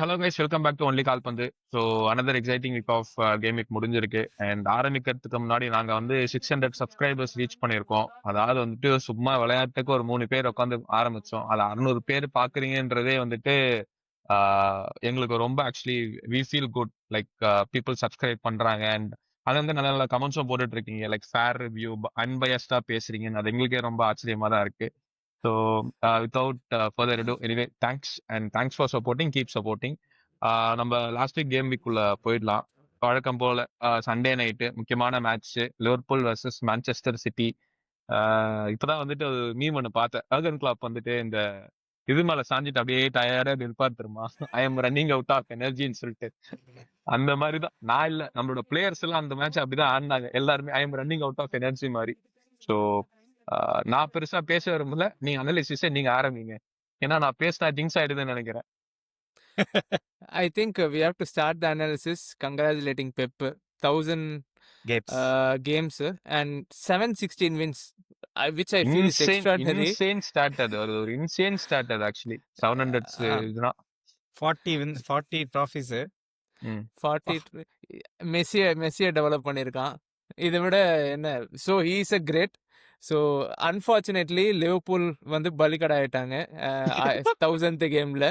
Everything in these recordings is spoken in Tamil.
Hello guys, welcome back to only கால்பந்து. So another exciting week of game week முடிஞ்சிருக்கு. அண்ட் ஆரம்பிக்கிறதுக்கு முன்னாடி நாங்கள் வந்து 600 சப்ஸ்கிரைபர்ஸ் ரீச் பண்ணியிருக்கோம். அதாவது வந்துட்டு சும்மா விளையாட்டுக்கு ஒரு 3 பேர் உட்காந்து ஆரம்பிச்சோம். அது 600 பேர் பார்க்குறீங்கன்றதே வந்துட்டு எங்களுக்கு ரொம்ப actually we feel good. Like people subscribe பண்றாங்க அண்ட் அது வந்து நல்ல நல்ல கமெண்ட்ஸும் போட்டுட்டு இருக்கீங்க. லைக் ஃபேர் ரிவ்யூ, அன்பயஸ்டா பேசுறீங்கன்னு அது எங்களுக்கே ரொம்ப ஆச்சரியமா தான் இருக்கு. So, without further ado, anyway, thanks for supporting. Keep supporting. நம்ம லாஸ்ட் வீக் கேம் வீக்குள்ள போயிடலாம். வழக்கம் போல சண்டே நைட்டு முக்கியமான match Liverpool versus Manchester city. இப்பதான் வந்துட்டு ஒரு மீம் ஒன்று பார்த்தேன். அர்கன் கிளாப் வந்துட்டு இந்த இது மேல சாஞ்சிட்டு அப்படியே டயர்டா நிற்பார் தெரியுமா, I am running out of எனர்ஜின்னு சொல்லிட்டு. அந்த மாதிரி தான் நான் இல்ல, நம்மளோட பிளேயர்ஸ் எல்லாம் அந்த மேட்ச் அப்படிதான் ஆடினாங்க. எல்லாருமே I am running out of energy மாதிரி. ஸோ நான் பெருசா பேச விரும்பல, நீங்க அனலிசிஸை நீங்க ஆரம்பிங்க. ஏன்னா நான் பேசினா ஜிங்ஸ் ஆயிடுதுன்னு நினைக்கிறேன். I think we have to start the analysis congratulating Pep. 1000 games and 716 wins, which I feel is extraordinary. Insane start. அது ஒரு இன்சேன் ஸ்டார்ட். அது ஆக்சுவலி 700 இதுதான் 40 trophies. 40 மெஸ்ஸியை டெவலப் பண்ணியிருக்கான். இதை விட என்ன? So he is a great. So unfortunately Liverpool வந்து பலிகடை ஆயிட்டாங்க 1000th கேமில்.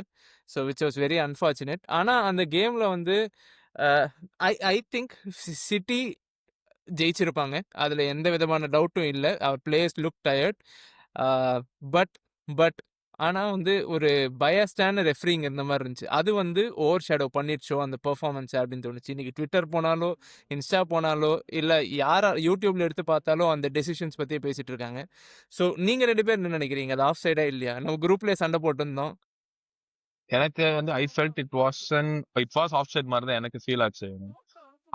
So which was very unfortunate. ஆனால் அந்த கேமில் வந்து ஐ திங்க் சிட்டி ஜெயிச்சிருப்பாங்க, அதில் எந்த விதமான டவுட்டும் இல்லை. அவர் பிளேயர்ஸ் லுக் டயர்ட். பட் ஆனால் வந்து ஒரு பயாஸ்டான ரெஃபரிங் இருந்த மாதிரி இருந்துச்சு. அது வந்து ஓவர் ஷேடோ பண்ணிடுச்சோ அந்த பெர்ஃபார்மன்ஸ் அப்படின்னு தோணுச்சு. இன்னைக்கு ட்விட்டர் போனாலோ இன்ஸ்டா போனாலோ இல்லை யாரா யூடியூப்ல எடுத்து பார்த்தாலும் அந்த டெசிஷன்ஸ் பற்றியே பேசிட்டு இருக்காங்க. ஸோ நீங்கள் 2 பேர் என்ன நினைக்கிறீங்க? அது ஆஃப் சைடா இல்லையா? நம்ம குரூப்லேயே சண்டை போட்டிருந்தோம். எனக்கு வந்து I felt it was offside மாதிரி தான் எனக்கு ஃபீல் ஆச்சு.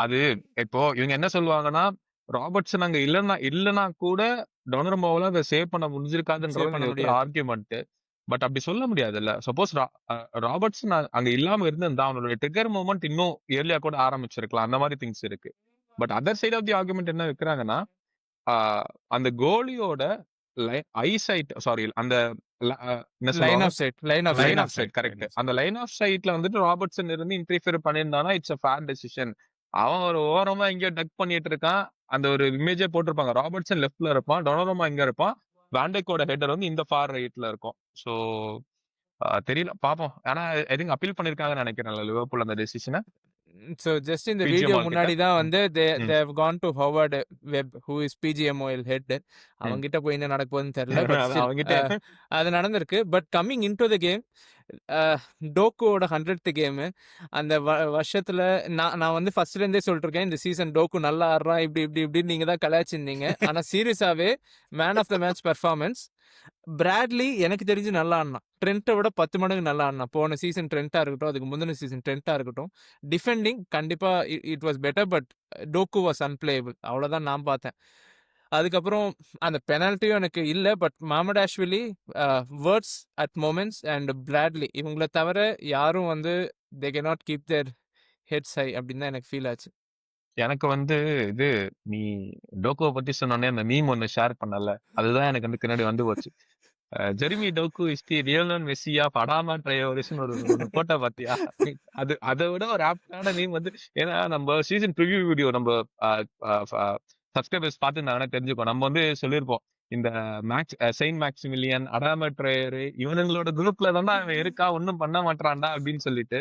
அது இப்போ இவங்க என்ன சொல்லுவாங்கன்னா, ராபர்ட்சன் அங்க இல்லைன்னா கூட டொனர்மோவில் அதை சேவ் பண்ண முடிஞ்சிருக்காதுன்ற ஆர்கியூமெண்ட். பட் அப்படி சொல்ல முடியாது இல்ல. சப்போஸ் ராபர்ட்சன் அங்க இல்லாம இருந்திருந்தா அவனோட ட்ரிகர் மூமெண்ட் இன்னும் ஏர்லியா கூட ஆரம்பிச்சிருக்கலாம். அந்த மாதிரி திங்ஸ் இருக்கு. But other side of the argument என்ன வைக்கிறாங்கன்னா, அந்த கோலியோட ஐசைட், சாரி, அந்த லைன் ஆஃப் சைட் கரெக்ட். அந்த லைன் ஆஃப் சைட்ல வந்துட்டு ராபர்ட்சன் இருந்து இன்டர்ஃபியர் பண்ணியிருந்தானா இட்ஸ் அ ஃபேர் டெசிஷன். அவன் ஒரு ஓரமா எங்கேயோ டக் பண்ணிட்டு இருக்கான். அந்த ஒரு இமேஜே போட்டிருப்பாங்க, ராபர்ட்சன் லெஃப்ட்ல இருப்பான், டொனரோமா இங்க இருப்பான், வாண்டேக்கோட ஹெட்டர் வந்து இந்த ஃபார் ரைட்ல இருக்கும். ஸோ தெரியல, பாப்போம். ஆனா ஐ திங்க் அப்பீல் பண்ணிருக்காங்கன்னு நினைக்கிறேன் லிவர்பூல் அந்த டெசிஷனை. ஸோ ஜஸ்ட் இந்த வீடியோ முன்னாடி தான் வந்து they have gone to Howard Webb, who is PGMOL head. அவங்கிட்ட போய் என்ன நடக்க போகுதுன்னு தெரியல. அது நடந்திருக்கு. But coming in to the game, டோக்குவோட 100th கேமு அந்த வருஷத்துல நான் வந்து ஃபர்ஸ்ட்ல இருந்தே சொல்லிட்டு இருக்கேன், இந்த சீசன் டோக்கு நல்லா ஆடுறான் இப்படி நீங்க தான் கலாய்ச்சிருந்தீங்க. ஆனா சீரியஸாவே man of the match performance Bradley எனக்கு தெரிஞ்சு நல்லா ஆடினான். ட்ரெண்ட்டை விட 10 மடங்கு நல்லா ஆடினான். போன சீசன் ட்ரெண்ட்டா இருக்கட்டும், அதுக்கு முந்தின சீசன் ட்ரெண்ட்டா இருக்கட்டும், டிஃபெண்டிங் கண்டிப்பா it was better. But Doku was unplayable. அவ்வளோதான் நான் பார்த்தேன். அதுக்கப்புறம் அந்த பெனால்ட்டியும் எனக்கு இல்லை. But Mamardashvili, words at moments and Bradley, இவங்கள தவிர யாரும் வந்து they can not keep their heads high அப்படின்னு தான் எனக்கு ஃபீல் ஆச்சு. எனக்கு வந்து இது நீ டோக்கோ பத்தி சொன்னோடனே அந்த மீம் ஒன்னு ஷேர் பண்ணல, அதுதான் எனக்கு வந்து பின்னாடி வந்து போச்சு. Jeremy Doku is the real Messiah படாமா ட்ரைவர்ஸ்னு ஒரு போட்டோ பாத்தியா? அது அதை விட ஒரு ஆப்டான மீம் வந்து, ஏன்னா நம்ம சீசன் ப்ரிவியூ வீடியோ நம்ம சப்ஸ்கிரைபர்ஸ் பார்த்துருந்தாங்கன்னா தெரிஞ்சுக்கோ. நம்ம வந்து சொல்லியிருப்போம், இந்த செயின்ட் மேக்சிமிலியன், அடாமா ட்ரையர், இவனுங்களோட குரூப்ல தான்டா அவன் இருக்கா, ஒன்னும் பண்ண மாட்டான்டா அப்படின்னு சொல்லிட்டு.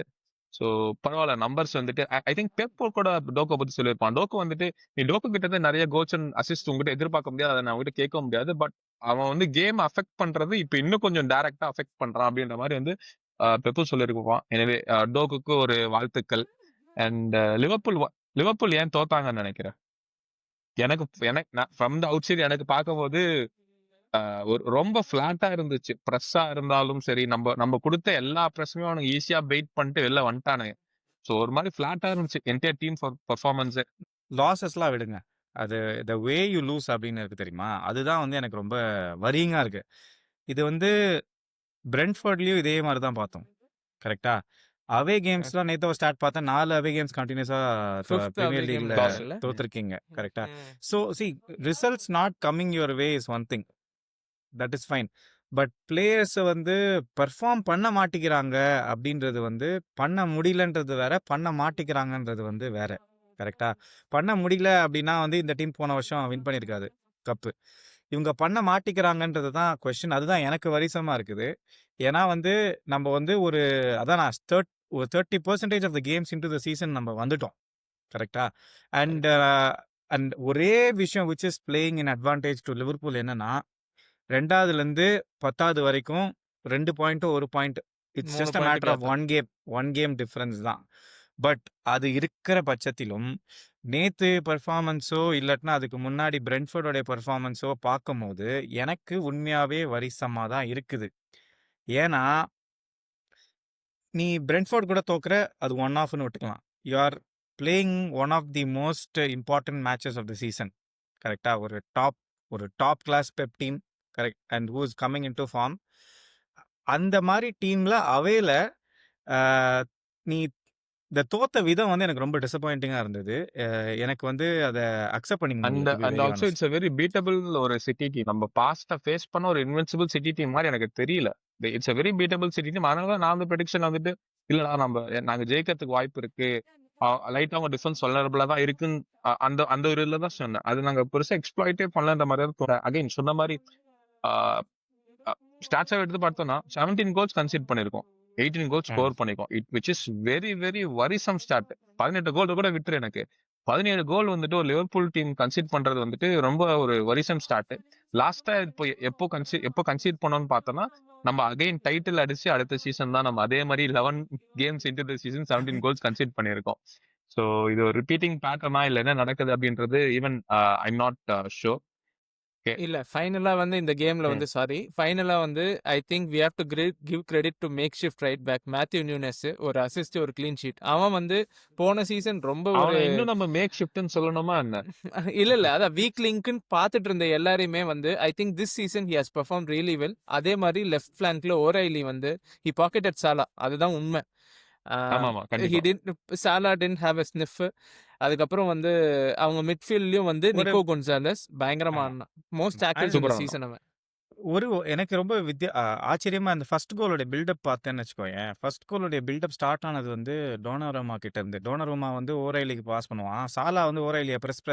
ஸோ பரவாயில்ல, நம்பர்ஸ் வந்துட்டு ஐ திங்க் பெப் கூட டோக்கோ பத்தி சொல்லியிருப்பான். டோக்கோ வந்துட்டு நீ டோக்கோ கிட்ட இருந்து நிறைய கோல்ஸ் அண்ட் அசிஸ்ட் உங்ககிட்ட எதிர்பார்க்க முடியாது, அதை நான் உங்ககிட்ட கேட்க முடியாது. பட் அவன் வந்து கேம் அஃபெக்ட் பண்றது இப்ப இன்னும் கொஞ்சம் டைரக்டா அஃபெக்ட் பண்றான் அப்படின்ற மாதிரி வந்து பெப்பு சொல்லியிருப்பான். எனவே டோக்குக்கு ஒரு வாழ்த்துக்கள். அண்ட் லிவர்பூல் ஏன் தோத்தாங்கன்னு நினைக்கிறேன். எனக்கு ஃப்ரம் த அவுட் சைடு எனக்கு பார்க்கும்போது ஒரு ரொம்ப பிளாட்டா இருந்துச்சு. ப்ரெஸ்ஸா இருந்தாலும் சரி, நம்ம கொடுத்த எல்லா ப்ரெஸ்ஸுமே அவனுக்கு ஈஸியா பெயிட் பண்ணிட்டு வெளில வந்துட்டானுங்க. ஸோ ஒரு மாதிரி பிளாட்டா இருந்துச்சு என்டையர் டீம் பர்ஃபார்மன்ஸ். லாசஸ்லாம் விடுங்க, அது த வே யூ லூஸ் அப்படின்னு இருக்கு தெரியுமா, அதுதான் வந்து எனக்கு ரொம்ப வரிங்கா இருக்கு. இது வந்து பிரெண்ட்ஃபோர்ட்லயும் இதே மாதிரி தான் பார்த்தோம், கரெக்டா? அவே கேம்ஸ்லாம் நேற்று ஸ்டார்ட் பார்த்தேன், 4 அவே கேம்ஸ் கண்டினியூஸா பிரீமியர் லீக்ல தோத்துருக்கீங்க, கரெக்டா? So see results not coming your way is one thing, that is fine. But பிளேயர்ஸ வந்து பெர்ஃபார்ம் பண்ண மாட்டேங்கிறாங்க அப்படின்றது வந்து பண்ண முடியலன்றது வேற, பண்ண மாட்டேங்கிறாங்கன்றது வந்து வேற. கரெக்ட்டா? பண்ண முடியல அப்படின்னா வந்து இந்த டீம் போன வருஷம் வின் பண்ணியிருக்காது கப்பு. இவங்க பண்ண மாட்டேங்கிறாங்கன்றது தான் கொஸ்டின். அதுதான் எனக்கு வருத்தமா இருக்குது. ஏன்னா வந்து நம்ம வந்து அதான் நான் ஒரு 30% off the games into the season நம்ம வந்துட்டோம். கரெக்ட்டா? அண்ட் அண்ட் ஒரே விஷயம் which is playing in advantage to Liverpool என்னன்னா, 2வதுலேருந்து 10வது வரைக்கும் 2 பாயிண்ட்டோ 1 point. It's 3 just a point matter of gap. 1 game difference தான். பட் அது இருக்கிற பட்சத்திலும் நேத்து பெர்ஃபார்மன்ஸோ இல்லாட்டினா அதுக்கு முன்னாடி பிரென்ட்ஃபோர்டோடைய பெர்ஃபார்மன்ஸோ பார்க்கும்போது எனக்கு உண்மையாவே வருத்தமா தான் இருக்குது. ஏன்னா நீ பிரென்ட்ஃபோர்ட் கூட தோக்குற, அது 1 ஆஃப்னு விட்டுக்கலாம். You are playing one of the most important matches of the season. கரெக்ட்டா? ஒரு top class Pep team. Correct. And who is coming into form. அந்த மாரி டீம்ல அவேல அ நீ தோத்த விதம் வந்து எனக்கு ரொம்ப டிசப்பாயிண்டிங்கா இருந்தது. எனக்கு வந்து அத அக்செப்ட் பண்ணிக்க அண்ட் முடியல, to be and very also honest. It's a very beatable ஒரு சிட்டி டீம். நம்ம பாஸ்ட ஃபேஸ் பண்ண ஒரு இன்வின்சிபிள் சிட்டி டீம் மாதிரி எனக்கு தெரியல. It's a very beatable City team. அதனால நான் வந்து ப்ரெடிக்ஷன் வந்துட்டு இல்லடா நாங்க ஜெயிக்கிறதுக்கு வாய்ப்பு இருக்கு. லைட்டா அவங்க டிஃபென்ஸ் வல்னரபிளா தான் இருக்குன்னு அந்த அந்த ஒரு இதுல தான் சொன்னேன். அது நாங்க பெருசா எக்ஸ்ப்ளாய்ட்டே பண்ணலன்ற மாதிரி தான் தோணுது. அகைன் சொன்ன மாதிரி ஸ்டாட்ஸா எடுத்து பார்த்தோம்னா 17 கோல்ஸ் கன்சீட் பண்ணிருக்கோம். 18 கோல்ஸ் ம். ஸ்கோர் பண்ணிருக்கோம். Which is very very worrisome start. 18 goal கூட விட்டுரு எனக்கு. 17 கோல் வந்துட்டு ஒரு லிவர்பூல் டீம் கன்சீட் பண்றது வந்துட்டு ரொம்ப ஒரு வரிசம் ஸ்டார்ட். லாஸ்டா எப்போ கன்சீட் பண்ணோம்னு பார்த்தோம்னா நம்ம அகைன் டைட்டில் அடிச்சு அடுத்த சீசன் தான் நம்ம அதே மாதிரி 11 games into the season 17 goals concede பண்ணிருக்கோம். ஸோ இது ஒரு ரிப்பீட்டிங் பேட்டர்னா இல்ல என்ன நடக்குது அப்படின்றது ஈவன் ஐம் நாட் ஷோர். இல்ல ஃபைனலா வந்து இந்த கேம்ல வந்து ஃபைனலா வந்து I think we have to give credit to makeshift right back Matheus Nunes. ஒரு அசிஸ்ட், ஒரு க்ளீன் ஷீட். அவன் வந்து போன சீசன் ரொம்ப ஒரு அவனை இன்னும் நம்ம மேக் ஷிஃப்ட்னு சொல்லணுமா என்ன? இல்ல அதான் வீக் லிங்க்னு பார்த்துட்டு இருந்த எல்லாரையுமே வந்து I think this season he has perform really well. அதே மாதிரி லெஃப்ட் ஃபிளாங்க்ல ஓரைலி வந்து ஹி பாக்கெட்டட் சாலா. அதுதான் உண்மை. ஆமா ஹி கண்டிப்பா. Did Salah didn't have a sniff. அதுக்கப்புறம் வந்து அவங்க மிட்ஃபீல்ட்லயும் வந்து ஒரு நிக்கோ கொன்சாலஸ் பயங்கரமா ஆமா. ஆடினான். மோஸ்ட் டேக்கிள்ஸ் இந்த சூப்பரா சீசன் அவன். எனக்கு ரொம்ப ஆச்சரியமா அந்த ஃபர்ஸ்ட் கோலோட பில்டப் பார்த்தேன்னு வச்சுக்கோயேன். ஃபர்ஸ்ட் கோலோடைய பில்டப் ஸ்டார்ட் ஆனது வந்து டோனாரூமா கிட்ட இருந்து. டோனாரூமா வந்து ஓரைலிக்கு பாஸ் பண்ணுவான். சாலா வந்து ஓரைலிய பிரஸ்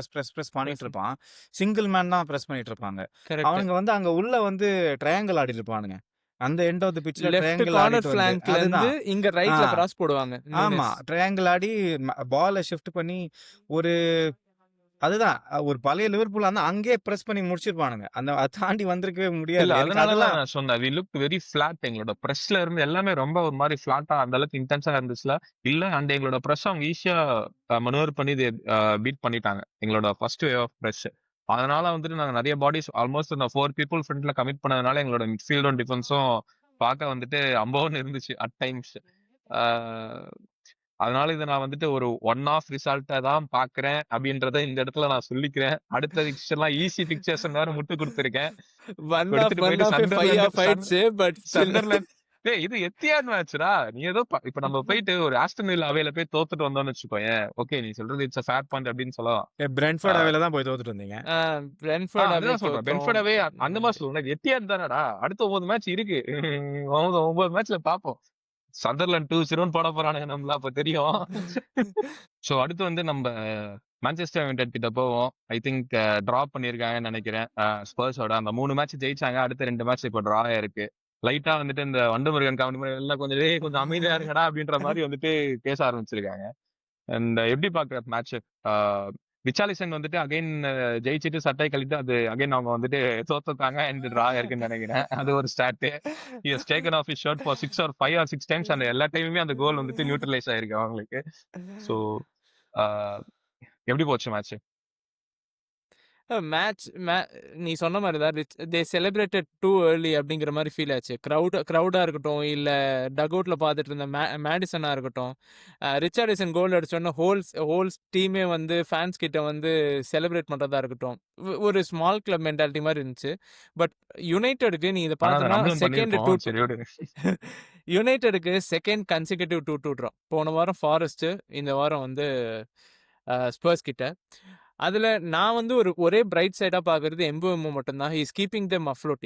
பண்ணிட்டு இருப்பான். சிங்கிள் மேன் தான் பிரஸ் பண்ணிட்டு இருப்பாங்க. கரெக்ட். அவனுங்க வந்து அங்க உள்ள வந்து ட்ரையாங்கிள் ஆடிட்டு இருப்பானுங்க. அந்த எண்ட் ஆஃப் தி பிட்ச்ல லெஃப்ட் ட்ரையாங்கிள் கார்னர் ஆடிட்டு வந்து ஃபிளாங்க்ல இருந்து அதுதான். இங்க ஆ ரைட்ல கிராஸ் போடுவாங்க ஆமா. நூனஸ். ட்ரையாங்கிள் ஆடி பால ஷிஃப்ட் பண்ணி ஒரு அதுதான். ஒரு பழைய லிவர்பூல் அங்கேயே பிரஸ் பண்ணி முடிச்சிருப்பானுங்க. அத தாண்டி வந்திருக்கவே முடியாது. இல்ல எனக்கு அதனாலதான் அதெல்லாம் நான் சொன்னேன். We look very flat. எங்களோட பிரஸ்ல இருந்து எல்லாமே ரொம்ப ஒரு மாதிரி ஃபிளாட்டா அந்த அளவுக்கு இன்டென்ஸா இருந்துச்சுல. இல்ல அண்ட் எங்களோட பிரஸ் அவங்க ஈஸியா மனோவர் பண்ணி பீட் பண்ணிட்டாங்க. எங்களோட ஃபர்ஸ்ட் வே ஆஃப் பிரஸ். அதனால வந்துட்டு நாங்க நிறைய பாடிஸ் ஆல்மோஸ்ட் இந்த 4 பீப்புள் ஃப்ரண்ட்ல கமிட் பண்ணதுனால எங்களோட மிட்ஃபீல்டும் டிஃபென்ஸும் பார்க்க வந்துட்டு அம்பவன் இருந்துச்சு அட் டைம்ஸ். அதனால இதை நான் வந்துட்டு ஒரு ஒன் ஆஃப் ரிசல்ட்டை தான் பாக்குறேன் அப்படின்றத இந்த இடத்துல நான் சொல்லிக்கிறேன். அடுத்த பிக்சர்லாம் ஈஸி பிக்சர்ஸ் வேற முட்டு கொடுத்துருக்கேன். எடுத்துட்டு போயிட்டு சண்டர்லாண்ட் டேய் இது எத்தியான் மேட்ச்ரா. நீ ஏதோ இப்ப நம்ம போயிட்டு ஒரு ஆஸ்டன் வில்லா அவையில போய் தோத்துட்டு வந்தோம்னு வச்சுக்கோயேன். ஓகே நீ சொல்றது இட்ஸ் ஃபேர் பாயிண்ட் அப்படின்னு சொல்லலாம். பிரென்ட்ஃபோர்ட் அவையில தான் போய் தோத்துட்டு வந்தீங்க. பிரென்ஃபோர்ட் அவே அதுதான் சொல்றேன். பென்ஃபோர்ட் அவே அந்த மாதிரி சொல்றேன். எத்தியான் தானடா. அடுத்த 9 மேட்ச் இருக்கு. 9 மேட்ச்ல பாப்போம். சண்டர்லாண்ட் 2-0 போட போறானுங்க நம்மள அப்ப தெரியும். சோ அடுத்து வந்து நம்ம மான்செஸ்டர் யுனைடெட் கிட்ட போவோம். ஐ திங்க் டிரா பண்ணிருக்காங்கன்னு நினைக்கிறேன். ஸ்பர்ஸோட அந்த 3 மேட்ச் ஜெயிச்சாங்க. அடுத்த 2 மேட்ச் இப்போ டிரா ஆயிருக்கு. லைட்டா வந்துட்டு இந்த வண்டுமுருகன் காமெடி எல்லாம் கொஞ்சம் அமைதியா இருங்கடா அப்படின்ற மாதிரி வந்துட்டு பேச ஆரம்பிச்சிருக்காங்க. அண்ட் எப்படி பாக்குற மேட்ச்? ரிச்சாலிசன் வந்துட்டு அகைன் ஜெயிச்சுட்டு சட்டை கழிட்டு அது அகைன் அவங்க வந்துட்டு தோத்துட்டாங்க அண்ட் டிரா இருக்குன்னு நினைக்கிறேன். அது ஒரு start. He has taken off his shirt for 5 or 6 times. அந்த எல்லா டைமுமே அந்த கோல் வந்துட்டு நியூட்ரலைஸ் ஆயிருக்கு அவங்களுக்கு. ஸோ எப்படி போச்சு மேட்ச்? மேட்ச் நீ சொன்ன மாதிரி தான் தே செலிப்ரேட்டட் டூ ஏர்லி அப்படிங்கிற மாதிரி ஃபீல் ஆச்சு. க்ரௌடாக இருக்கட்டும், இல்லை டக்அவுட்டில் பார்த்துட்டு இருந்த மேடிசனாக இருக்கட்டும், ரிச்சார்டிசன் கோல் அடிச்சோன்னா ஹோல்ஸ் டீமே வந்து ஃபேன்ஸ் கிட்ட வந்து செலிப்ரேட் பண்ணுறதா இருக்கட்டும், ஒரு ஸ்மால் கிளப் மென்டாலிட்டி மாதிரி இருந்துச்சு. பட் யுனைடெடுக்கு நீ இதை பார்த்தோன்னா யுனைடெடுக்கு செகண்ட் கன்சிகூட்டிவ் 2-2 ட்ரா. போன வாரம் ஃபாரஸ்ட்டு, இந்த வாரம் வந்து ஸ்பர்ஸ் கிட்ட. அதுல நான் வந்து ஒரே பிரைட் சைடா பார்க்கறது எம்புஎம்ஓ மட்டும்தான். He is keeping them afloat.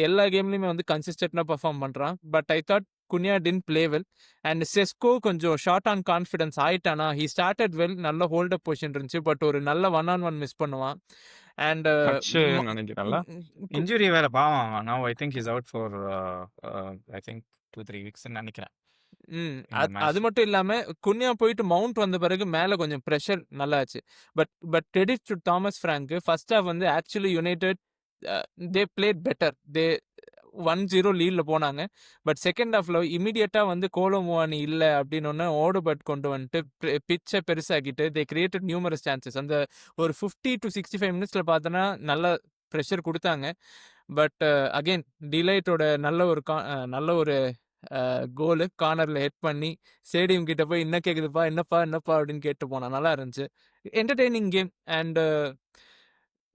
எல்லா கேம்லயுமே வந்து கன்சிஸ்டன்ட்டா பெர்ஃபார்ம் பண்றான். But I thought Cunha didn't play well. And Sesko கொஞ்சம் ஷார்ட் ஆன் கான்ஃபிடன்ஸ் ஆயிட்டானா. He started well. நல்ல ஹோல்ட் அப் பொசிஷன் இருந்துச்சு. பட் ஒரு நல்ல 1-on-1 மிஸ் பண்ணுவான். And hatch நினைக்கிறேன்ல. இன்ஜுரி வேற பாவம். Now I think is out for I think 2-3 வீக்ஸ்ன்னு நினைக்கிறேன் இந்த அது மேட்ச். மட்டும் இல்லாம குன்யா போயிட்டு மவுண்ட் வந்த பிறகு மேல கொஞ்சம் பிரஷர் நல்லாச்சு. But credit to Thomas Frank. First half வந்து actually United they played better. They 1-0 லீட்ல போனாங்க. பட் செகண்ட் ஹாஃப்ல இமிடியேட்டா வந்து கோலோ முவானி இல்ல அப்படின்னு ஓடுபட் கொண்டு வந்துட்டு பிச்சை பெருசாக்கிட்டு தே கிரியேட்டட் நியூமரஸ் சான்சஸ். அந்த ஒரு 50 to 65 மினிட்ஸ்ல பார்த்தோன்னா நல்ல ப்ரெஷர் கொடுத்தாங்க. பட் அகைன் டிலைட்டோட நல்ல ஒரு கோலு கார்னர்ல ஹெட் பண்ணி ஸ்டேடியம் கிட்ட போய் என்ன கேக்குதுப்பா என்னப்பா அப்படின்னு கேட்டு போனா. நல்லா இருந்துச்சு. Entertaining game and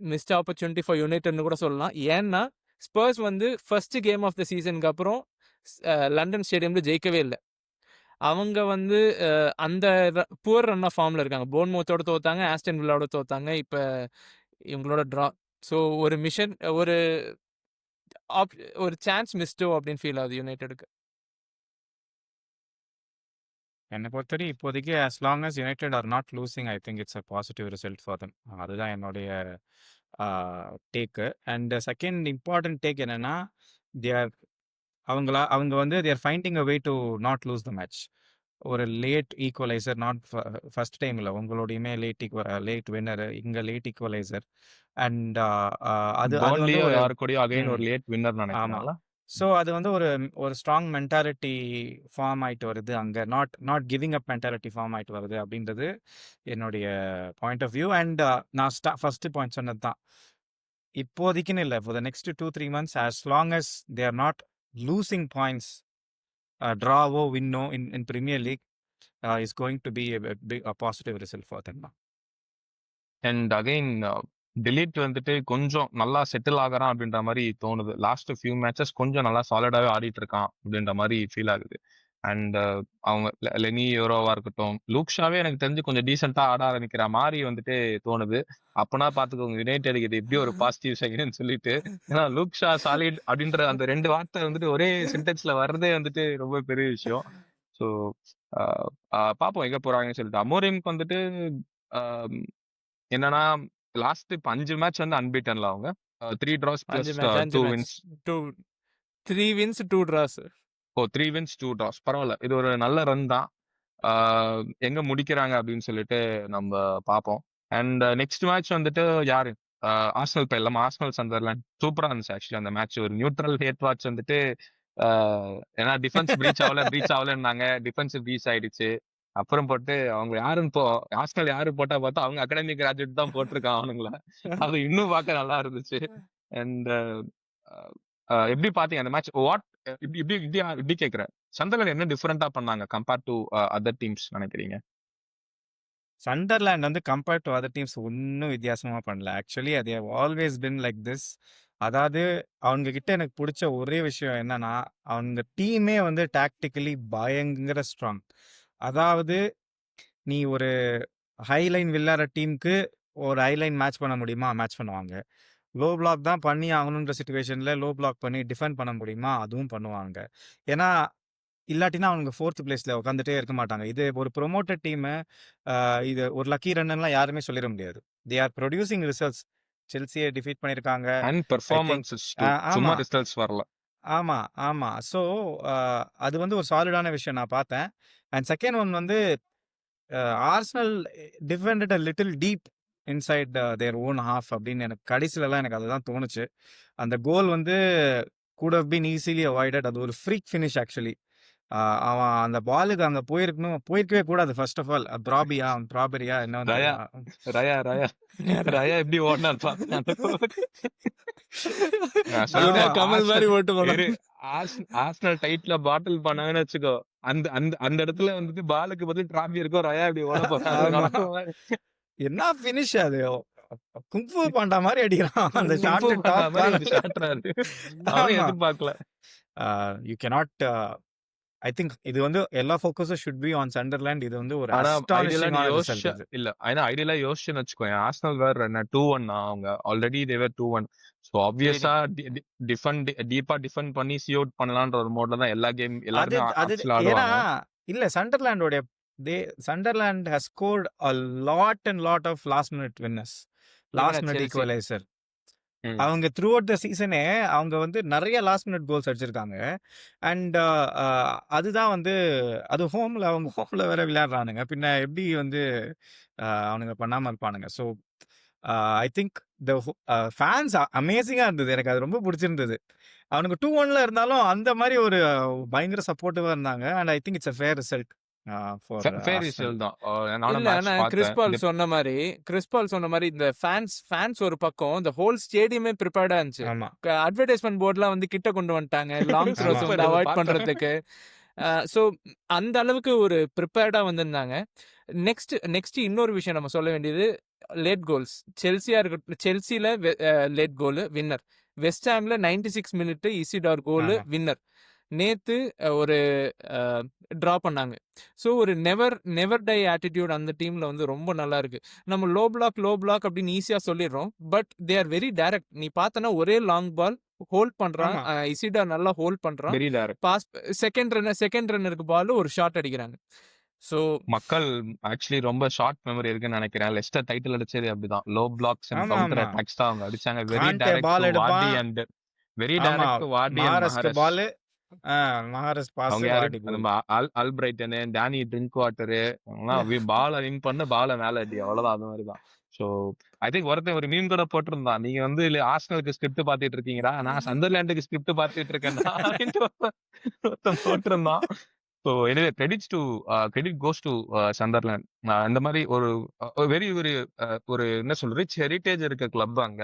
missed opportunity for யுனைடெட்னு கூட சொல்லலாம். ஏன்னா ஸ்பர்ஸ் வந்து ஃபர்ஸ்ட் கேம் ஆஃப் த சீசனுக்கு அப்புறம் லண்டன் ஸ்டேடியம்ல ஜெயிக்கவே இல்லை. அவங்க வந்து அந்த புவர் ரன் ஆஃப் ஃபார்ம்ல இருக்காங்க. போர்ன்மவுத்தோட தோத்தாங்க, ஆஸ்டன் வில்லாவோட தோத்தாங்க. இப்போ இவங்களோட ட்ரா. ஸோ ஒரு மிஷன் ஒரு சான்ஸ் மிஸ்டோ அப்படின்னு ஃபீல் ஆகுது யுனைடெடுக்கு. என்னை பொறுத்தவரை இப்போதைக்கு as long as United are not losing, I think it's a positive result for them. அதுதான் என்னுடைய take. And second important take என்னன்னா, தேர் அவங்க வந்து they're finding a way to not lose the match. ஒரு late equaliser, not first time இல்லை, உங்களோடையுமே லேட் வின்னர், இங்கே லேட் ஈக்குவலைசர். அண்ட் அது வந்து பர்ன்லியோ ஒரு யாரு கூடயோ அகைன் ஒரு லேட் வின்னர் ஆமாம். நினைக்கிறேன்ல. ஸோ அது வந்து ஒரு ஸ்ட்ராங் மென்டாலிட்டி ஃபார்ம் ஆயிட்டு வருது அங்கே. Not giving up mentality form ஆயிட்டு வருது அப்படின்றது என்னுடைய பாயிண்ட் ஆஃப் வியூ. அண்ட் நான் ஃபர்ஸ்ட் பாயிண்ட் சொன்னது தான், இப்போதைக்குன்னு இல்லை, for the next 2-3 months, as long as they are not losing points, ட்ராவோ வின்னோ in Premier League, is going to be a positive result for them. And again delete வந்துட்டு கொஞ்சம் நல்லா செட்டில் ஆகிறான் அப்படின்ற மாதிரி தோணுது. லாஸ்ட் ஃபியூ மேட்சஸ் கொஞ்சம் நல்லா சாலிடாவே ஆடிட்டு இருக்கான் அப்படின்ற மாதிரி ஃபீல் ஆகுது. அண்ட் அவங்க லெனி யூரோவா இருக்கட்டும், லூக்ஷாவே எனக்கு தெரிஞ்சு கொஞ்சம் டீசெண்டா ஆட ஆரம்பிக்கிற மாதிரி வந்துட்டு தோணுது. அப்பனா பாத்துக்கோங்க யுனைடெட் இது எப்படி ஒரு பாசிட்டிவ் செகண்ட்னு சொல்லிட்டு. ஏன்னா லூக்ஷா சாலிட் அப்படின்ற அந்த 2 வார்த்தை வந்துட்டு ஒரே சென்டென்ஸ்ல வர்றதே வந்துட்டு ரொம்ப பெரிய விஷயம். ஸோ பாப்போம் எங்க போறாங்கன்னு சொல்லிட்டு. அமோரிம்க்கு வந்துட்டு என்னன்னா லாஸ்ட் இப்ப 5 மேட்ச் வந்து அன்பீட்டன்ல அவங்க 3 draws plus 2 wins. 3 wins 2 draws. 3 wins 2 draws பரவாயில்ல. இது ஒரு நல்ல ரன் தான். எங்க முடிக்கிறாங்க அப்படின்னு சொல்லிட்டு நம்ம பார்ப்போம். அண்ட் நெக்ஸ்ட் மேட்ச் வந்துட்டு யாரு ஆர்சனல் போயிடலாம். ஆர்சனல் சந்தர்லாண்ட் சூப்பரா இருந்துச்சு ஆக்சுவலி அந்த மேட்ச். ஒரு நியூட்ரல் ஹேட் வாட்ச் வந்துட்டு ஏன்னா டிஃபென்ஸ் பிரீச் ஆகலன்னாங்க. டிஃபென்ஸ் பிரீச் ஆயிடுச்சு. அப்புறம் போட்டு அவங்க யாருன்னு ஆர்சனல் யாரு போட்டா பார்த்தா அவங்க அகாடமி கிராஜுவேட் தான் போட்டிருக்கான் அவனுங்கள. அது இன்னும் பார்க்க நல்லா இருந்துச்சு. அண்ட் எப்படி பாத்தீங்க அந்த மேட்ச்? இப்படி கேக்குறேன், சந்தர்லாண்ட் என்ன டிஃபரெண்டா பண்ணாங்க கம்பேர்ட் டு அதர் டீம்ஸ் நினைக்கிறீங்க? சண்டர்லாண்ட் வந்து கம்பேர்ட் டு அதர் டீம்ஸ் ஒன்றும் வித்தியாசமா பண்ணல. ஆக்சுவலி அது ஆல்வேஸ் பின் லைக் திஸ். அதாவது அவங்க கிட்ட எனக்கு பிடிச்ச ஒரே விஷயம் என்னன்னா, அவங்க டீமே வந்து டாக்டிக்கலி பயங்கர ஸ்ட்ராங். அதாவது நீ ஒரு ஹைலைன் விளையாடுற டீமுக்கு ஒரு ஹைலைன் மேட்ச் பண்ண முடியுமா? மேட்ச் பண்ணுவாங்க. லோ பிளாக் தான் பண்ணி ஆகணுன்ற சுச்சுவேஷன்ல லோ பிளாக் பண்ணி டிஃபெண்ட் பண்ண முடியுமா? அதுவும் பண்ணுவாங்க. ஏன்னா இல்லாட்டினா அவங்க 4th பிளேஸ்ல உட்காந்துட்டே இருக்க மாட்டாங்க. இது ஒரு ப்ரொமோட்டட் டீமு. இது ஒரு லக்கி ரன்னுலாம் யாருமே சொல்லிட முடியாது. They are producing results. செல்சியை டிஃபீட் பண்ணியிருக்காங்க. அண்ட் பெர்ஃபார்மன்ஸஸ் சும்மா ரிசல்ட்ஸ் வரல. ஆமா. ஸோ அது வந்து ஒரு சாலிடான விஷயம் நான் பார்த்தேன். அண்ட் செகண்ட் ஒன் வந்து Arsenal defended a little deep inside their own half அப்படின்னு எனக்கு கடைசிலலாம் எனக்கு அதுதான் தோணுச்சு. அந்த கோல் வந்து could have been easily avoided. அது ஒரு ஃப்ரீக் ஃபினிஷ் ஆக்சுவலி. அவன் அந்த பாலுக்கு அங்கே போயிருக்கவே கூடாது. ஃபர்ஸ்ட் ஆஃப் ஆல் ப்ராபரியா என்ன வந்து ரயா எப்படி ஓடினார் கமல் மாதிரி ஓட்டு ஆர்சனல் டைட்ல பாட்டில் பண்ணாங்கன்னு வச்சுக்கோ, அந்த இடத்துல வந்துட்டு பாலுக்கு பதில் டிராபி இருக்கும். ரயா இப்படி ஓட போறாங்க. என்ன ஃபினிஷ் அது, குங்ஃபு பாண்டா மாதிரி அடிக்கிறான் அந்த ஷாட். டாப் எதிர்பார்க்கல. யூ கேனாட் ஐ திங்க் இது வந்து எல்லா ஃபோக்கஸும் ஷுட் பி ஆன் சண்டர்லாண்ட். இது வந்து ஒரு ஆனா ஐடியலா நீ அஸ்டானிஷிங்கான ரிசல்ட் யோசிச்ச இது. இல்ல ஏன்னா ஐடியலா யோசிச்சுன்னு வச்சுக்கோ, ஆர்சனல் வேற என்ன 2-1 அவங்க ஆல்ரெடி தேவர் 2-1. ஸோ சரி ஆப்வியஸா டீப்பா டிஃபெண்ட் பண்ணி சியோட் பண்ணலான்ற ஒரு மோட்ல தான் எல்லா கேம் அது எல்லாருமே அது ஆக்சுவலா ஏன்னா ஆடுவாங்க. இல்ல சண்டர்லாண்டோட Sunderland has scored a lot and lot of last minute winners, last இவன மினிட் செல்சி ஈக்குவலைசர். ம். அவங்க த்ரூ அவுட் த சீசனே அவங்க வந்து நிறைய லாஸ்ட் மினிட் கோல்ஸ் அடிச்சிருக்காங்க. அண்ட் அதுதான் வந்து அது ஹோம்ல அவங்க ஹோம்ல வேற விளையாடுறானுங்க. பின்ன எப்படி வந்து அவனுங்க பண்ணாம இருப்பானுங்க. So I think the fans அமேசிங்கா இருந்தது. எனக்கு அது ரொம்ப பிடிச்சிருந்தது. அவனுக்கு 2-1ல இருந்தாலும் அந்த மாதிரி ஒரு பயங்கர சப்போர்ட்டிவா இருந்தாங்க. And I think it's a fair result for fair Arsenal. Result தான். நானும் இல்ல மேட்ச் ஆனா பார்த்தேன். கிறிஸ் பால் சொன்ன மாதிரி இந்த ஃபேன்ஸ் ஒரு பக்கம், இந்த ஹோல் ஸ்டேடியமே ப்ரிப்பேர்டா இருந்துச்சு. ஆமா அட்வர்டைஸ்மெண்ட் போர்ட்லாம் வந்து கிட்ட கொண்டு வந்துட்டாங்க லாங் த்ரோஸ் ஆமா வந்து சூப்பர், அது அவாய்ட் பார்த்தேன். பண்றதுக்கு. ஸோ அந்த அளவுக்கு ஒரு ப்ரிப்பேர்டா வந்திருந்தாங்க. நெக்ஸ்ட் இன்னொரு விஷயம் நம்ம சொல்ல வேண்டியது லேட் கோல்ஸ். செல்சியில லேட் கோல் வின்னர், வெஸ்ட் ஹாம்ல 96 மினிட் இசிடார் கோல் ஆமா வின்னர். நேத்து ஒரு டிரா பண்ணாங்க. ஸோ ஒரு நெவர் டை ஆட்டிடியூட் அந்த டீம்ல வந்து ரொம்ப நல்லா இருக்கு. நம்ம லோ பிளாக் அப்படின்னு ஈஸியா சொல்லிடுறோம். But they are very direct. நீ பார்த்தனா ஒரே லாங் பால் ஹோல்ட் பண்றான். ஆமா இசிடா நல்லா ஹோல்ட் பண்றான். Very direct. பாஸ் செகண்ட் ரன்னருக்கு பால் ஒரு ஷாட் அடிக்கிறாங்க. ஸோ மக்கள் ஆக்சுவலி ரொம்ப ஷார்ட் மெமரி இருக்குன்னு நினைக்கிறேன். லெஸ்டர் டைட்டில் அடிச்சது அப்படிதான். லோ பிளாக்ஸ் அண்ட் ஆமா கவுண்டர் ஆமா அட்டாக்ஸ் தான் அவங்க அடிச்சாங்க. Very Kante direct ball to எடுப்பான். ஆமா வார்டி அண்ட் மாரஸ்க்கு மஹரஸ். பால், மஹாரஸ் பாஸ், அவங்க யாரு வாடி கோல். நம்ம அல்பிரைட்டனு, டேனி ட்ரிங்க் வாட்டரு, பால வின் பண்ண பால மேல அடி, அவ்வளவுதான். அந்த மாதிரிதான். ஸோ ஐ திங்க் ஒருத்தன் ஒரு மீன் கூட போட்டிருந்தான், நீங்க வந்து ஆர்சனலுக்கு ஸ்கிரிப்ட் பாத்துட்டு இருக்கீங்கடா, நான் சந்தர்லாண்டுக்கு ஸ்கிரிப்ட் பாத்துட்டு இருக்கேன்டா அப்படின்ட்டு ஒருத்தன் போட்டிருந்தான். So anyway credit goes to Sunderland. இந்த மாதிரி ஒரு வெரி ஒரு என்ன சொல்ற ரிச் ஹெரிட்டேஜ் இருக்க கிளப் அங்க.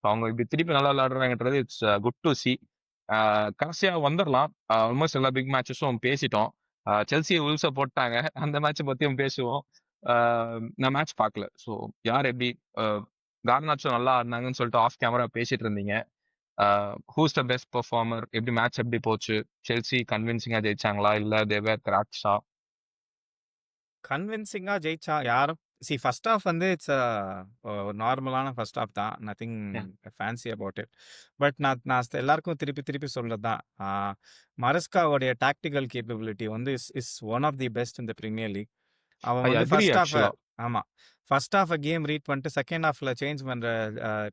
அவங்க இப்படி திருப்பி நல்லா விளையாடுறாங்கன்றது இட்ஸ் குட் டு சி. கடைசியா வந்துடலாம். ஆல்மோஸ்ட் எல்லா பிக் மேட்சஸும் பேசிட்டோம். செல்சி உல்ஸை போட்டாங்க, அந்த மேட்சை பத்தியும் பேசுவோம். நான் மேட்ச் பார்க்கல. ஸோ யார் எப்படி கார்னாச்சோ நல்லா ஆடினாங்கன்னு சொல்லிட்டு ஆஃப் கேமரா பேசிட்டு இருந்தீங்க. ஹூஸ் த பெஸ்ட் பெர்ஃபார்மர், எப்படி மேட்ச் எப்படி போச்சு? செல்சி கன்வின்சிங்கா ஜெயிச்சாங்களா இல்ல தேவர் கிராக்ஸா? கன்வின்சிங்கா ஜெயிச்சா யாரும் ஃபர்ஸ்ட் ஹாஃப் வந்து இட்ஸ் ஒரு நார்மலான ஃபர்ஸ்ட் ஹாஃப் தான். Nothing fancy about it. But நான் எல்லாருக்கும் திருப்பி சொல்றது தான், மரஸ்காவோடைய டாக்டிக்கல் கேப்பபிலிட்டி வந்து is one of the best in the Premier League. அவன் ஐ வந்து அக்ரி ஃபர்ஸ்ட் ஹாஃப் ஆக்சுவலா. ஆமா ஃபர்ஸ்ட் ஹாஃப் கேம் ரீட் பண்ணிட்டு செகண்ட் ஹாஃப்ல சேஞ்ச் பண்ற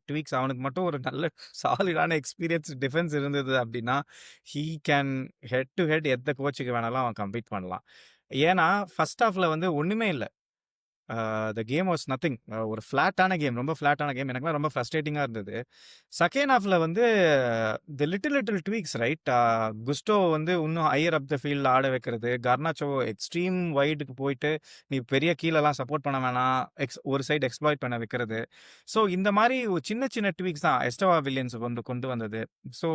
ட்வீக்ஸ், அவனுக்கு மட்டும் ஒரு நல்ல சாலிடான எக்ஸ்பீரியன்ஸ் டிஃபென்ஸ் இருந்தது அப்படின்னா he can head to head எந்த கோச்சுக்கு வேணாலும் அவன் கம்ப்ளீட் பண்ணலாம். ஏன்னா ஃபர்ஸ்ட் ஹாஃப்ல வந்து ஒண்ணுமே இல்லை. The game was nothing. ஒரு ஃப்ளாட்டான கேம், ரொம்ப ஃப்ளாட்டான கேம். எனக்குலாம் ரொம்ப ஃப்ரஸ்ட்ரேட்டிங்காக இருந்தது. செகண்ட் ஹாஃபில் வந்து த லிட்டில் ட்வீக்ஸ் ரைட். குஸ்டோ வந்து இன்னும் ஹையர் அப் த ஃபீல்டில் ஆட வைக்கிறது, கர்னாச்சோ எக்ஸ்ட்ரீம் வைடுக்கு போயிட்டு நீ பெரிய கீழெல்லாம் சப்போர்ட் பண்ண வேணாம், ஒரு சைடு எக்ஸ்ப்ளாய்ட் பண்ண வைக்கிறது. ஸோ இந்த மாதிரி சின்ன ட்வீக்ஸ் தான் எஸ்டவா வில்லியன்ஸ் வந்து கொண்டு வந்தது. ஸோ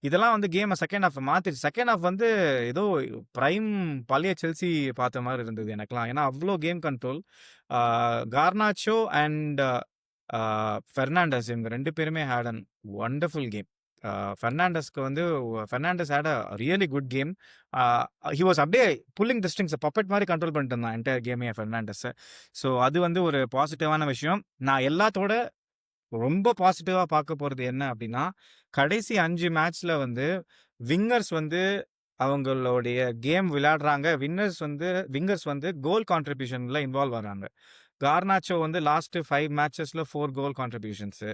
இதெல்லாம் வந்து கேமை செகண்ட் ஹாஃப் மாற்றிடுச்சு. செகண்ட் ஹாஃப் வந்து ஏதோ ப்ரைம் பழைய செல்சி பார்த்த மாதிரி இருந்தது எனக்குலாம். ஏன்னா அவ்வளோ game control. Garnacho and Fernandes இவங்க 2 பேருமே had an wonderful game. Fernandes had a really good game. He was அப்படியே புல்லிங் தி ஸ்ட்ரிங்ஸ், பப்பெட் மாதிரி கண்ட்ரோல் பண்ணிட்டு இருந்தான் என்டையர் கேமே ஃபெர்னாண்டஸ். ஸோ அது வந்து ஒரு பாசிட்டிவான விஷயம். நான் எல்லாத்தோட ரொம்ப பாசிட்டிவாக பார்க்க போகிறது என்ன அப்படின்னா, கடைசி 5 மேட்ச்ல வந்து விங்கர்ஸ் வந்து அவங்களுடைய கேம் விளையாடுறாங்க. விங்கர்ஸ் வந்து கோல் கான்ட்ரிபியூஷன்ல இன்வால்வ் ஆகிறாங்க. கார்னாச்சோ வந்து லாஸ்ட் 5 மேட்சஸ்ல 4 கோல் கான்ட்ரிபியூஷன்ஸ்.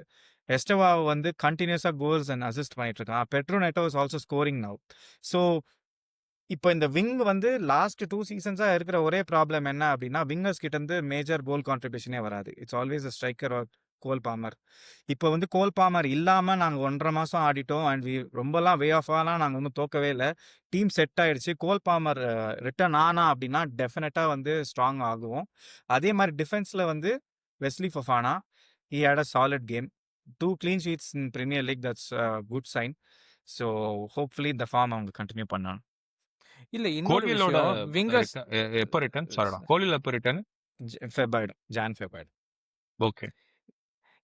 எஸ்டவா வந்து கண்டினியூஸா கோல்ஸ் அண்ட் அசிஸ்ட் பண்ணிட்டு இருக்கான். Pedro Neto is also scoring now. So இப்போ இந்த விங் வந்து லாஸ்ட் 2 சீசன்ஸா இருக்கிற ஒரே ப்ராப்ளம் என்ன அப்படின்னா, விங்கர்ஸ் கிட்ட இருந்து மேஜர் கோல் கான்ட்ரிபியூஷனே வராது. It's always a striker or Cole Palmer. இப்போ வந்து கோல் பாமர் இல்லாம நாங்க 1.5 மாசம் ஆடிட்டோம். அண்ட் ரொம்பலாம் வே ஆஃபாலாம் நாங்க வந்து தோக்கவே இல்லை. டீம் செட் ஆயிடுச்சு. கோல் பாமர் ரிட்டர்ன் ஆனா அப்படின்னா டெஃபினட்டா வந்து ஸ்ட்ராங் ஆகுவோம். அதே மாதிரி டிஃபென்ஸ்ல வந்து Wesley Fofana, he had a solid game. 2 clean sheets in Premier League, that's a good sign. So hopefully இந்த ஃபார்ம் அவங்க கண்டினியூ பண்ணணும். இல்ல இன்னொரு கோலியலோட விஷயம், விங்கர்ஸ் எப்போ ரிட்டர்ன்? சாரிடா, கோலியல் எப்போ ரிட்டர்ன்? ஃபெப் ஆயிடும். ஜான் ஃபெப் ஆயிடும். ஓகே.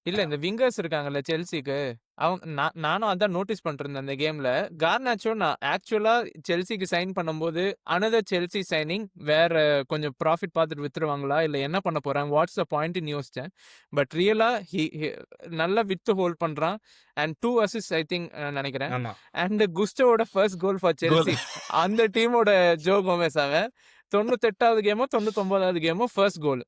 இல்ல இந்த விங்கர்ஸ் இருக்காங்கல்ல செல்சிக்கு, நானும் அதான் நோட்டீஸ் பண்ணிருந்தேன் அந்த கேம்ல. கார்னாச்சோ நான் ஆக்சுவலா செல்சிக்கு சைன் பண்ணும்போது, அனதர் செல்சி சைனிங் வேற கொஞ்சம் ப்ராஃபிட் பார்த்துட்டு வித்துருவாங்களா? இல்ல என்ன பண்ண போறாங்க? வாட்ஸ் த பாயிண்ட்ன்னு யோசிச்சேன். பட் ரியலா நல்லா வித்து ஹோல்ட் பண்றான். அண்ட் 2 அசிஸ்ட் ஐ திங்க் நெனைக்கிறேன். ஆமா. அண்ட் குஸ்டோவோட ஃபர்ஸ்ட் கோல் ஃபார் செல்சி. அந்த டீமோட ஜோ கோமெஸ் அவன். 98வது கேமோ 99வது கேமோ first goal.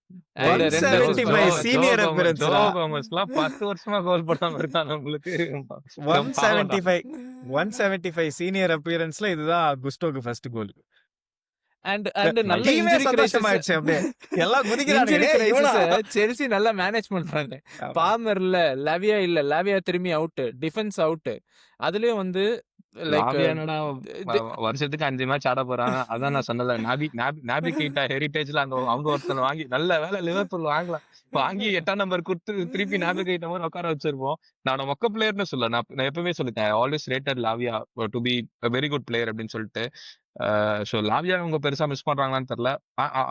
And 2 assist 175 senior appearance Joe டா. கோமஸ்லாம் 10 வருஷமா கோல் போடாம இருக்காங்க உங்களுக்கு. 175 சீனியர் அப்பியரன்ஸ்ல இதுதான் குஸ்டோக்கு ஃபர்ஸ்ட் கோல். அண்ட் நல்ல டீமே இன்ஜுரி சந்தோஷமாயிடுச்சு அப்படியே. எல்லாம் குதிக்கிறானுங்க. இன்ஜுரி டேய் இவனா? கிரைசிஸ் செல்சி நல்லா மேனேஜ் பண்றாங்க. ஆமா. பாமர் இல்ல, லாவியா இல்ல, லாவியா திரும்பி அவுட், டிஃபென்ஸ் அவுட். அதுலயும் வந்து லைக் லாவியா என்னடா வருஷத்துக்கு 5 மேட்ச் ஆட போறாங்க. அதான் நான் சொன்னல, நாபி கீட்டா ஹெரிடேஜ்ல அவங்க ஒருத்தனை வாங்கி நல்ல வேலை லிவர்பூல் வாங்கலாம். வாங்கி 8ஆம் நம்பர் கொடுத்து திருப்பி நாபி கீட்டா மாதிரி உட்கார வச்சிருப்போம். நான் மொக்க பிளேயர்னு சொல்ல, நான் எப்பவுமே சொல்லிட்டேன், always rated லாவியா to be very good player அப்படின்னு சொல்லிட்டு. ஸோ லாவியா அவங்க பெருசா மிஸ் பண்றாங்களான்னு தெரியல.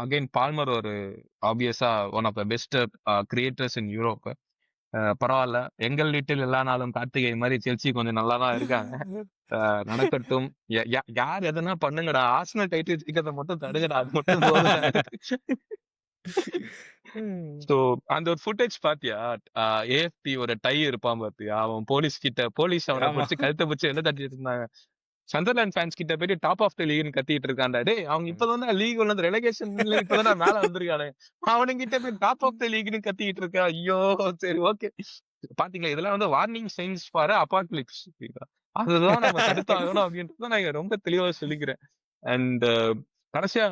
அகைன் பால்மர் ஒரு ஆப்வியஸா one of the best creators in Europe. பரவாயில்ல, எங்கள் வீட்டில் எல்லா நாளும் கார்த்திகை மாதிரி செல்சி கொஞ்சம் நல்லா தான் இருக்காங்க. நடக்கட்டும். யார் எதனா பண்ணுங்கடா, ஆர்சனல் டைட்டில் ஜெயிக்கிறத மட்டும் தடுங்கடா, அது மட்டும் போதும். சோ அந்த ஒரு ஃபுட்டேஜ் பாத்தியா? ஏஎஃப்டி ஒரு டை இருப்பான் பாத்தியா, அவன் போலீஸ் அவனை ஆமா. பிடிச்சி கழுத்தை பிடிச்சி என்ன தட்டிட்டு இருந்தாங்க. சந்தர்லாண்ட் ஃபேன்ஸ் கிட்ட போயிட்டு டாப் ஆஃப் த லீக்னு கத்திட்டு இருக்கான்டா. டேய் அவங்க இப்பதான் லீக் உள்ளது, ரெலகேஷன் இப்பதான் மேல வந்திருக்கானே, அவனுங்கிட்ட போய் டாப் ஆஃப் த லீக்னு கத்திட்டு இருக்கா. ஐயோ சரி ஓகே. பாத்தீங்களா, இதெல்லாம் வந்து வார்னிங் சைன்ஸ் ஃபார் அபாக்லிப்ஸ். அதுதான் நம்ம தடுத்தாகணும் அப்படின்றத நான் ரொம்ப தெளிவா சொல்லிக்கிறேன். அண்ட் கடைசியா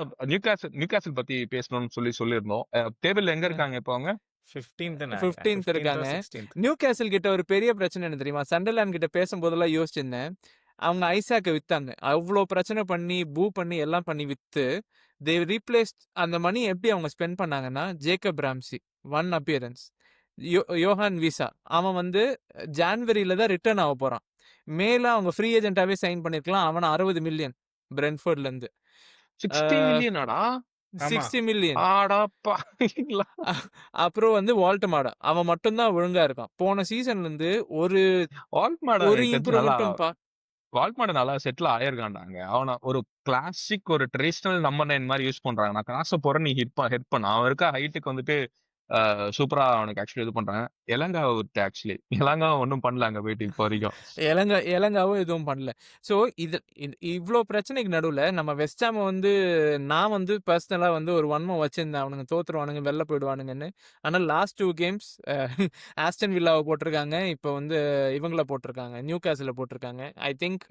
நியூகாசில் பத்தி பேசணும்னு சொல்லியிருந்தோம். டேபிள் எங்க இருக்காங்க இப்போ அவங்க? 15th இருக்காங்க. நியூ கேசல் கிட்ட ஒரு பெரிய பிரச்சனை என்ன தெரியுமா? சண்டர்லாண்ட் கிட்ட பேசும்போதெல்லாம் யோசிச்சிருந்தேன். அவங்க ஐசாக்கை வித்தாங்க. அவ்வளோ பிரச்சனை பண்ணி பூ பண்ணி எல்லாம் பண்ணி வித்து தே ரீப்ளேஸ்ட். அந்த மணி எப்படி அவங்க ஸ்பெண்ட் பண்ணாங்கன்னா, Jacob Ramsey 1 appearance, Yoane Wissa அவன் வந்து ஜான்வரியில தான் ரிட்டர்ன் ஆக போறான். மேல அவங்க ஃப்ரீ ஏஜென்ட்டாவே சைன் பண்ணிருக்கலாம். அவனை 60 மில்லியன் பிரென்ஃபோர்ட்ல இருந்து 60 மில்லியனாடா? 60 மில்லியன். அப்புறம் வந்து வால்டமாடா அவன் மட்டும்தான் ஒழுங்கா இருக்கான். போன சீசன்ல இருந்து ஒரு இம்ப்ரூவ்மெண்ட்டும் வால்மார்ட் நல்லா செட்டில் ஆயிருக்காண்டாங்க. அவனை ஒரு கிளாசிக் ஒரு ட்ரெடிஷனல் நம்பர் 9 மாதிரி யூஸ் பண்றாங்க. நான் காசை போற நீ ஹெட் பண்ண, அவன் இருக்க ஹைட்டுக்கு வந்துட்டு சூப்பரா அவனுக்கு ஆக்சுவலி இது பண்றாங்க. எலங்கா ஒன்னும் பண்ணல அங்க போயிட்டு இப்போ வரைக்கும். எலங்காவும் எதுவும் பண்ணல. ஸோ இது இவ்வளோ பிரச்சனைக்கு நடுவில் நம்ம வெஸ்டாம வந்து நான் வந்து பர்சனலா வந்து ஒரு வன்மம் வச்சிருந்தேன், அவனுங்க தோத்துருவானுங்க, வெளில போயிடுவானுங்கன்னு. ஆனால் லாஸ்ட் 2 கேம்ஸ் ஆஸ்டன் வில்லாவை போட்டிருக்காங்க, இப்போ வந்து இவங்கள போட்டிருக்காங்க, நியூ கேசல போட்டிருக்காங்க. ஐ திங்க்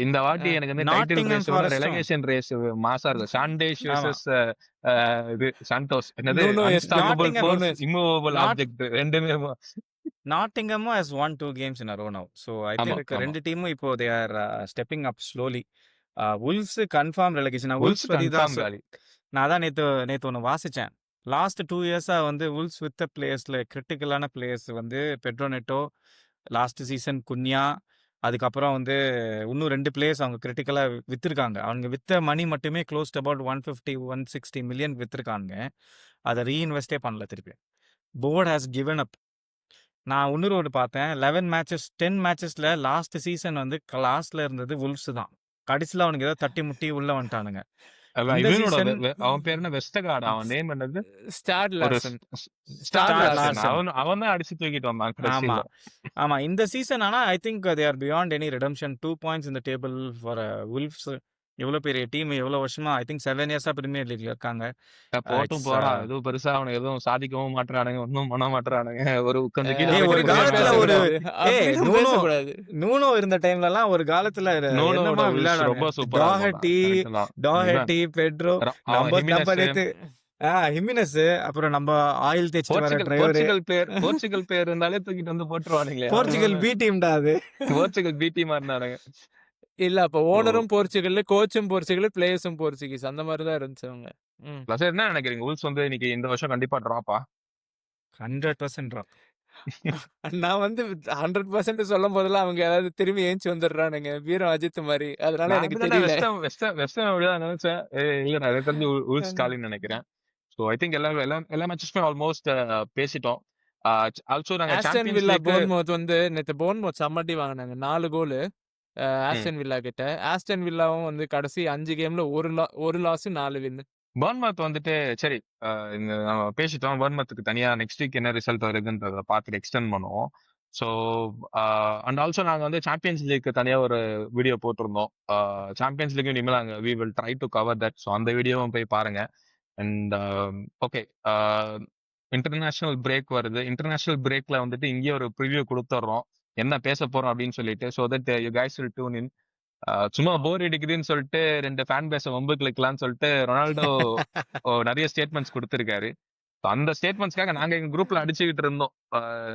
இந்த வாட்டி எனக்கு வந்து டைட்டில் ரேஸ் விட ரெலகேஷன் ரேஸ் மாசா இருக்கு. சாண்டேஷ் வெர்சஸ் இது சாண்டோஸ், என்னது அன்ஸ்டாப்பபிள் ஃபோர்ஸ், இம்மூவபிள் ஆப்ஜெக்ட் ரெண்டுமே. Nottingham has won 2 games in a row now. So I think ரெண்டு டீமும் இப்போ they are stepping up slowly. Wolves confirm relegation. Wolves பத்தி தான் நான் தான் நேத்து ஒன்று வாசிச்சேன். லாஸ்ட் 2 இயர்ஸா வந்து Wolves வித்த பிளேயர்ஸ்ல கிரிட்டிக்கலான பிளேயர்ஸ் வந்து பெட்ரோ நெட்டோ, லாஸ்ட் சீசன் குன்யா, அதுக்கப்புறம் வந்து இன்னும் 2 பிளேயர்ஸ் அவங்க கிரிட்டிக்கலா வித்திருக்காங்க. அவங்க வித்த மணி மட்டுமே க்ளோஸ் டு அபவுட் 150-160 மில்லியன் வித்திருக்காங்க. அதை ரீஇன்வெஸ்டே பண்ணல திருப்பி. Board has given up. நான் இன்னொரு பார்த்தேன், 11 மேட்சஸ் 10 மேட்சஸ்ல லாஸ்ட் சீசன் வந்து கிளாஸ்ல இருந்தது Wolves தான். கடைசியில் அவனுக்கு ஏதோ தட்டி முட்டி உள்ள வந்துட்டானுங்க. அவன் பேர் என்ன? வெஸ்டகார்ட். அவன் நேம் என்னது? அவன் தான் அடிச்சு தூக்கிட்டு வந்தான். ஆமா இந்த சீசன். ஆனா I think they are beyond any redemption. 2 points in the table for Wolves. எவ்வளவு பெரிய டீம், எவ்வளவு வருஷமா, ஐ திங்க் 7 இயர்ஸா பிரீமியர் லீக்ல இருக்காங்க. போட்டும் போறா, எதுவும் பெருசா அவனை எதுவும் சாதிக்கவும் மாட்டானுங்க, ஒன்னும் பண்ண மாட்டானுங்க. ஒரு ஒரு காலத்துல ஒரு நூனோ இருந்த டைம்ல எல்லாம் ஒரு காலத்துல ரொம்ப சூப்பரா டாஹெட்டி, பெட்ரோ, ஹிமினஸ், அப்புறம் நம்ம ஆயில் தேய்ச்சிட்டு வர டிரைவர், போர்ச்சுகல் பேர் இருந்தாலே தூக்கிட்டு வந்து போட்டுருவானுங்களே. போர்ச்சுகல் பி டீம்டா அது. போர்ச்சுகல் பி டீமா இருந்தானுங்க. இல்ல அப்ப ஓனரும் போர்ச்சுகல், கோச்சும் போர்ச்சுகல், பிளேயர்ஸும் போர்ச்சுகீஸ், அந்த மாதிரி தான் இருந்துச்சு அவங்க. என்ன நினைக்கிறீங்க? Wolves வந்து இன்னைக்கு இந்த வருஷம் கண்டிப்பா டிராப்பா? 100% டிராப். நான் வந்து 100% சொல்லும் போதெல்லாம் அவங்க ஏதாவது திரும்பி ஏஞ்சி வந்துடுறானுங்க, வீரம் அஜித் மாதிரி. அதனால எனக்கு தெரியல. நினைச்சேன் இல்ல, நான் தெரிஞ்சு Wolves காலின்னு நினைக்கிறேன். ஸோ ஐ திங்க் எல்லா மேட்சஸுமே ஆல்மோஸ்ட் பேசிட்டோம். ஆல்சோ நாங்க ஆஸ்டன் சாம்பியன்ஸ் வில்லா லீக் போர்ன்மவுத் வந்து நேத்து போர்ன்மவுத் செம்மட்டி வாங்கினாங்க 4 கோல் ஆஸ்டன் வில்லா கிட்ட. ஆஸ்டன் வில்லாவும் வந்து கடைசி 5 கேம்ல ஒரு லாஸ் 4 வின். பர்ன்மவுத் வந்துட்டு சரி இந்த நம்ம பேசிட்டோம். பர்ன்மவுத்துக்கு தனியா நெக்ஸ்ட் வீக் என்ன ரிசல்ட் வருதுன்றத பார்த்துட்டு எக்ஸ்டெண்ட் பண்ணுவோம். ஸோ அண்ட் ஆல்சோ நாங்க வந்து சாம்பியன்ஸ் லீக் தனியா ஒரு வீடியோ போட்டிருந்தோம். சாம்பியன்ஸ் லீக் இனிமேல் நாங்கள் we will try to cover that. So அந்த வீடியோவும் போய் பாருங்க. அண்ட் ஓகே, இன்டர்நேஷனல் பிரேக் வருது. இன்டர்நேஷனல் பிரேக்ல வந்துட்டு இங்கேயே ஒரு ப்ரிவியூ கொடுத்துட்றோம் என்ன பேச போறோம் அப்படின்னு சொல்லிட்டு. So that you guys will tune in. சும்மா போர் அடிக்குதுன்னு சொல்லிட்டு 2 ஃபேன் பேஸ வம்புக்கு இழுக்கலாம்னு சொல்லிட்டு ரொனால்டோ நிறைய ஸ்டேட்மெண்ட்ஸ் கொடுத்திருக்காரு. So அந்த ஸ்டேட்மெண்ட்ஸ்க்காக நாங்க எங்க குரூப்ல அடிச்சுக்கிட்டு இருந்தோம்.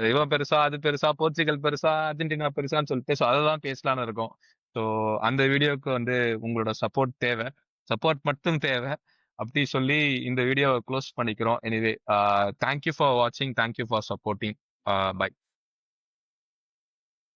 இவன் பெருசா, அது பெருசா, போர்ச்சுகல் பெருசா, அர்ஜென்டினா பெருசான்னு சொல்லிட்டு. ஸோ அதெல்லாம் பேசலாம்னு இருக்கோம். ஸோ அந்த வீடியோக்கு வந்து உங்களோட சப்போர்ட் தேவை, சப்போர்ட் மட்டும் தேவை. அப்படி சொல்லி இந்த வீடியோவை க்ளோஸ் பண்ணிக்கிறோம். எனிவே, தேங்க்யூ ஃபார் வாட்சிங், தேங்க்யூ ஃபார் சப்போர்ட்டிங். பை.